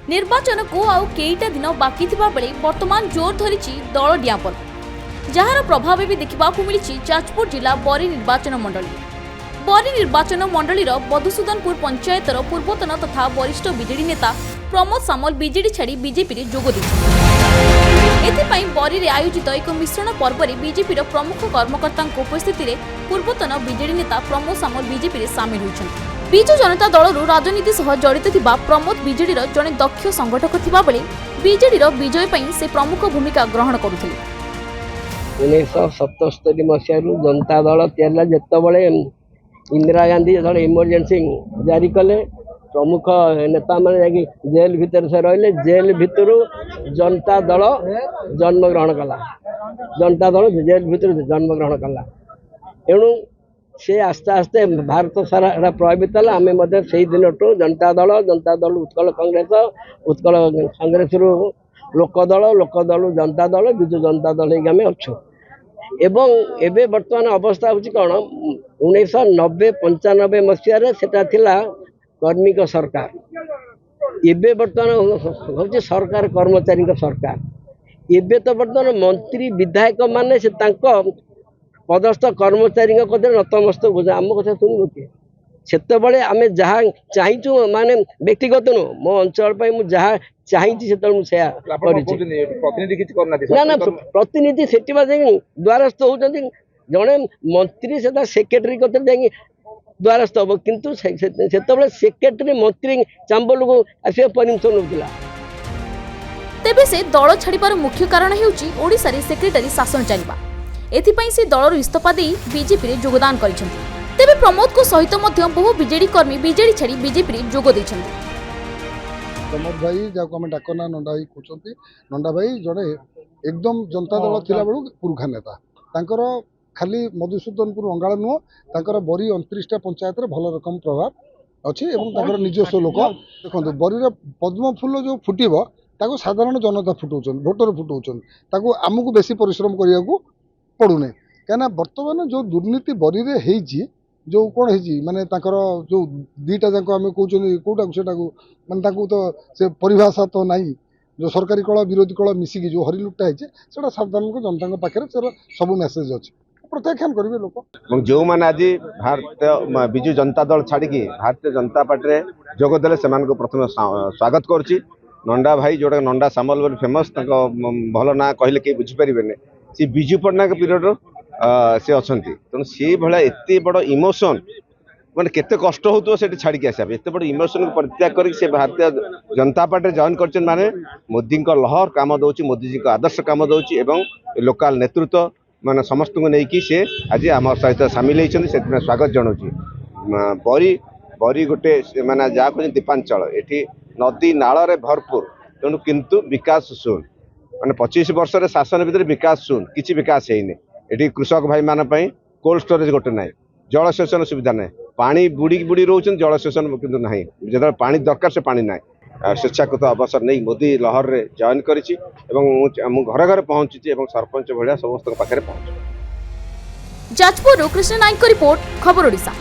निर्वाचन को आउ केईटा दिन बाकी थिबा बेले वर्तमान जोर धरिछि दल डियापल, जार प्रभाव भी देखा मिली जाजपुर जिला बरी निर्वाचन मंडली। बरी निर्वाचन मंडलीर मधुसूदनपुर पंचायतर पूर्वतन तथा वरिष्ठ बीजेडी नेता प्रमोद सामल बीजेडी छाड़ी बीजेपी रे जोग देथिपाई बरी रे आयोजित एक मिश्रण पर्व में बीजेपी प्रमुख कर्मकर्ता उपस्थित पूर्वतन बीजेडी नेता प्रमोद सामल बीजेपी रे सामिल होइछन्ति। विजु जनता दल राजनीति सह जड़ित थिबा प्रमोद बीजेडीर जड़े दक्ष संगठक थिबा बेले बीजेडीर विजय पई से प्रमुख भूमिका ग्रहण करुथिले। 1977 मसीह जनता दल तेरला जेतबळे इंदिरा गांधी जो इमरजेंसी जारी कले प्रमुख नेता मैंने जेल भितर से रहिले, जेल भितर जनता दल जन्म ग्रहण कला, जनता दल जेल भितर जन्म ग्रहण कला। एणु से आस्ते आस्ते भारत सारा प्रभावित है। आम से दिन जनता दल उत्कल कांग्रेस लोकदल जनता दल विजु जनता दल आम अच्छु। एवं एबे वर्तमान अवस्था हूँ कौन 1990-95 मसीह से कर्मिक सरकार, एबे वर्तमान हूँ सरकार कर्मचारी सरकार। एबे तो वर्तमान मंत्री विधायक माने से पदस्थ कर्मचारी नतमस्तक हो आम कथा शुणु किए से आम जहाँ चाहूँ माने व्यक्तिगत नु मो अंचल मुझे जहाँ चाहिए से ना ना प्रतिनिधि से द्वारस्थ होती जड़े मंत्री से सेक्रेटरी कतरे द्वारस्थ हम किंतु सेक्रेटरी मंत्री चांबल को आस परमिशन होता। तेबे से दल छाड़बार मुख्य कारण हेउची ओडिशा रे सेक्रेटरी शासन चलवा। एथिपाई से दलर इस्तीफा दे बीजेपी रे योगदान करिसेंति। तेबे प्रमोद को सहित मध्य बहु बीजेडी कर्मी बीजेडी छाड़ी बीजेपी रे जोग दैछन्ति। प्रमोद भाई जाको हम डाकना नंदा भाई कहते नंदा भाई जड़े एकदम जनता दल थिला बेलू पुरखा नेता तांकर खाली मधुसूदनपुर अंगाल नुह तांकर बरी 29टा पंचायत रे भल रकम प्रभाव अच्छी एवं तांकर निजस्व लोक देखो बरी पद्म फूल जो फुटब ताको साधारण जनता फुटाऊन भोटर फुटाऊन ताको आमको बेसी परिश्रम करने को पड़ूना कहीं बर्तमान जो दुर्नीति बरी रे हेइची जो कौन है माने जो दीटा जाक आम कहते कौटा से माने तो से परिभाषा तो नहीं जो सरकारी कल विरोधी कल मिसिकी जो हरिलुटा है साधारण जनता पाखे सब मेसेज अच्छे प्रत्याख्यान करेंगे लोक जो मैंने आज भारत विजु जनता दल छाड़ी भारतीय जनता पार्टी जोगदे से प्रथम स्वागत करुच्ची। नंदा भाई जोटा नंदा सामल बोली फेमस भल ना कहले कहीं बुझीपारे सी विजु पट्टनायक पीरियड सी अच्छा तेणु सी भाया एत बड़ इमोशन मैंने केते कष्ट हो छाड़ी आसा एत बड़ इमोशन को परित्याग कर भारतीय जनता पार्टी जॉइन कर माने मोदी लहर काम दौर मोदी जी आदर्श काम दौर लोकाल नेतृत्व माने समस्त को लेकिन सी आज आम सहित सामिल होती स्वागत जनाऊँ। बरी बरी गोटे माने जहाँ कहते दीपांचल ये नदी नाल भरपूर तेणु किंतु विकास शून्य माने 25 वर्ष शासन भितर विकास शून्य किसी विकास है ये कृषक भाई मान कोल्ड स्टोरेज गोटे ना जलसेचन सुविधा ना पानी बुड़ी बुड़ी रोच जलसेचन किंतु ना जो पानी दरकार से पानी ना स्वेच्छाकृत अवसर नहीं मोदी लहर रे जॉइन करिछि एवं घर घर पहुंची सरपंच भाया समस्त पाखे पहुंच। जाजपुर कृष्ण नायक रिपोर्ट खबर ओडिशा।